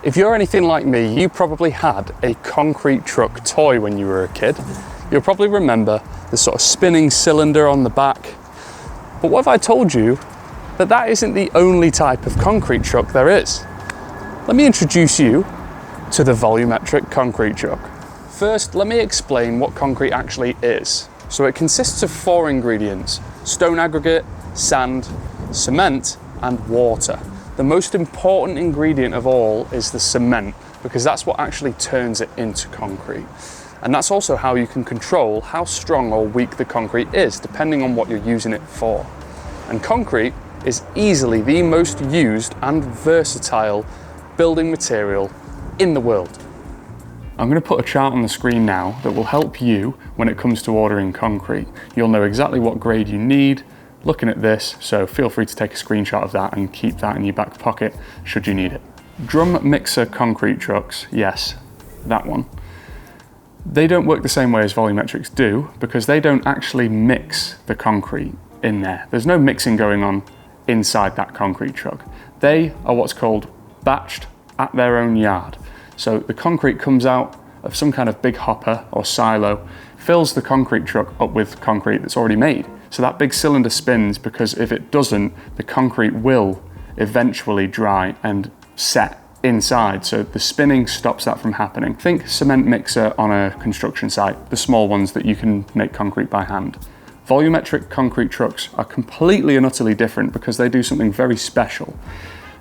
If you're anything like me, you probably had a concrete truck toy when you were a kid. You'll probably remember the sort of spinning cylinder on the back. But what if I told you that that isn't the only type of concrete truck there is? Let me introduce you to the volumetric concrete truck. First, let me explain what concrete actually is. So it consists of 4 ingredients: stone aggregate, sand, cement, and water. The most important ingredient of all is the cement, because that's what actually turns it into concrete. And that's also how you can control how strong or weak the concrete is, depending on what you're using it for. And concrete is easily the most used and versatile building material in the world. I'm going to put a chart on the screen now that will help you when it comes to ordering concrete. You'll know exactly what grade you need looking at this, so feel free to take a screenshot of that and keep that in your back pocket should you need it. Drum mixer concrete trucks, yes, that one. They don't work the same way as volumetrics do because they don't actually mix the concrete in there. There's no mixing going on inside that concrete truck. They are what's called batched at their own yard. So the concrete comes out of some kind of big hopper or silo, fills the concrete truck up with concrete that's already made. So that big cylinder spins because if it doesn't, the concrete will eventually dry and set inside. So the spinning stops that from happening. Think cement mixer on a construction site, the small ones that you can make concrete by hand. Volumetric concrete trucks are completely and utterly different because they do something very special.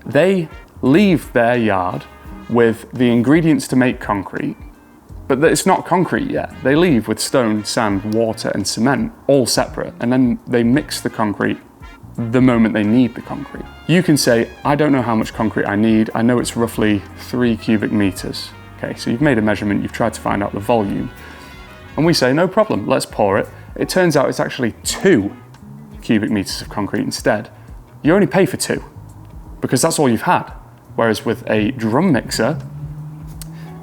They leave their yard with the ingredients to make concrete, but it's not concrete yet. They leave with stone, sand, water, and cement, all separate, and then they mix the concrete the moment they need the concrete. You can say, I don't know how much concrete I need. I know it's roughly 3 cubic meters. Okay, so you've made a measurement, you've tried to find out the volume. And we say, no problem, let's pour it. It turns out it's actually 2 cubic meters of concrete instead. You only pay for 2 because that's all you've had. Whereas with a drum mixer,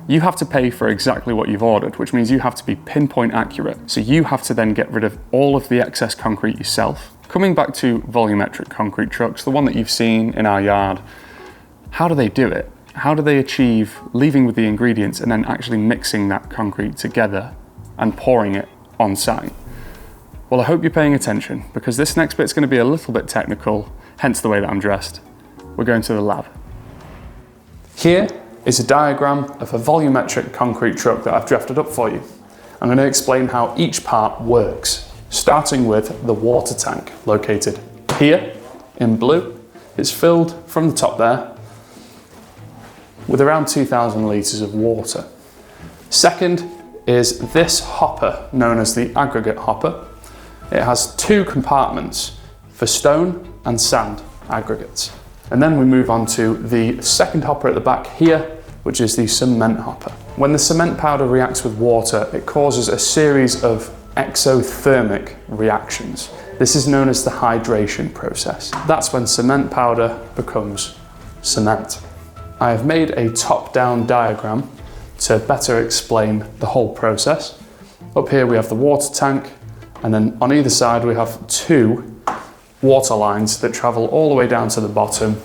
you have to pay for exactly what you've ordered, which means you have to be pinpoint accurate. So you have to then get rid of all of the excess concrete yourself. Coming back to volumetric concrete trucks, the one that you've seen in our yard, how do they do it? How do they achieve leaving with the ingredients and then actually mixing that concrete together and pouring it on site? Well, I hope you're paying attention because this next bit's going to be a little bit technical, hence the way that I'm dressed. We're going to the lab. Here is a diagram of a volumetric concrete truck that I've drafted up for you. I'm going to explain how each part works, starting with the water tank located here in blue. It's filled from the top there with around 2,000 litres of water. Second is this hopper known as the aggregate hopper. It has 2 compartments for stone and sand aggregates. And then we move on to the second hopper at the back here, which is the cement hopper. When the cement powder reacts with water, it causes a series of exothermic reactions. This is known as the hydration process. That's when cement powder becomes cement. I have made a top-down diagram to better explain the whole process. Up here we have the water tank, and then on either side we have 2 water lines that travel all the way down to the bottom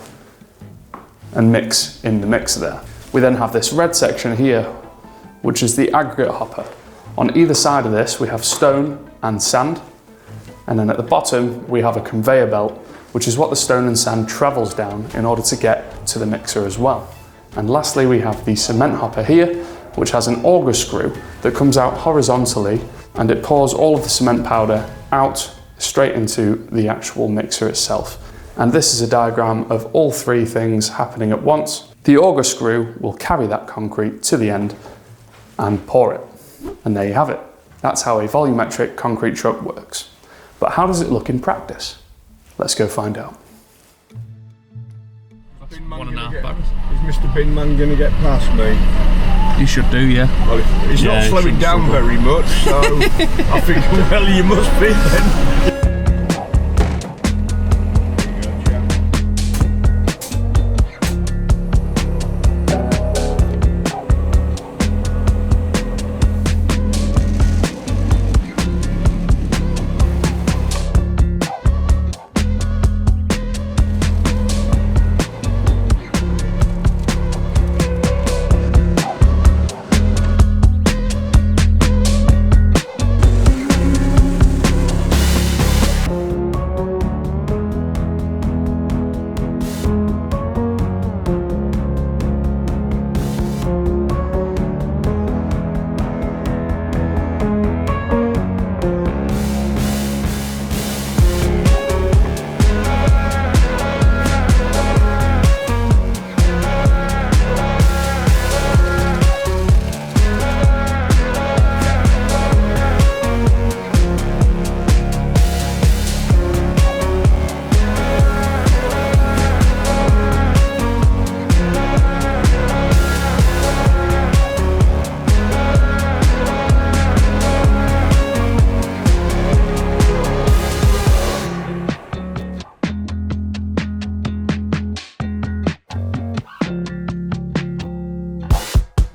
and mix in the mixer there. We then have this red section here, which is the aggregate hopper. On either side of this we have stone and sand, and then at the bottom we have a conveyor belt, which is what the stone and sand travels down in order to get to the mixer as well. And lastly we have the cement hopper here, which has an auger screw that comes out horizontally and it pours all of the cement powder out straight into the actual mixer itself. And this is a diagram of all 3 things happening at once. The auger screw will carry that concrete to the end and pour it. And there you have it. That's how a volumetric concrete truck works. But how does it look in practice? Let's go find out. Is Mr. Binman going to get past me? You should do, yeah. Well, he's not slowing down very much, so I think, well, you must be then.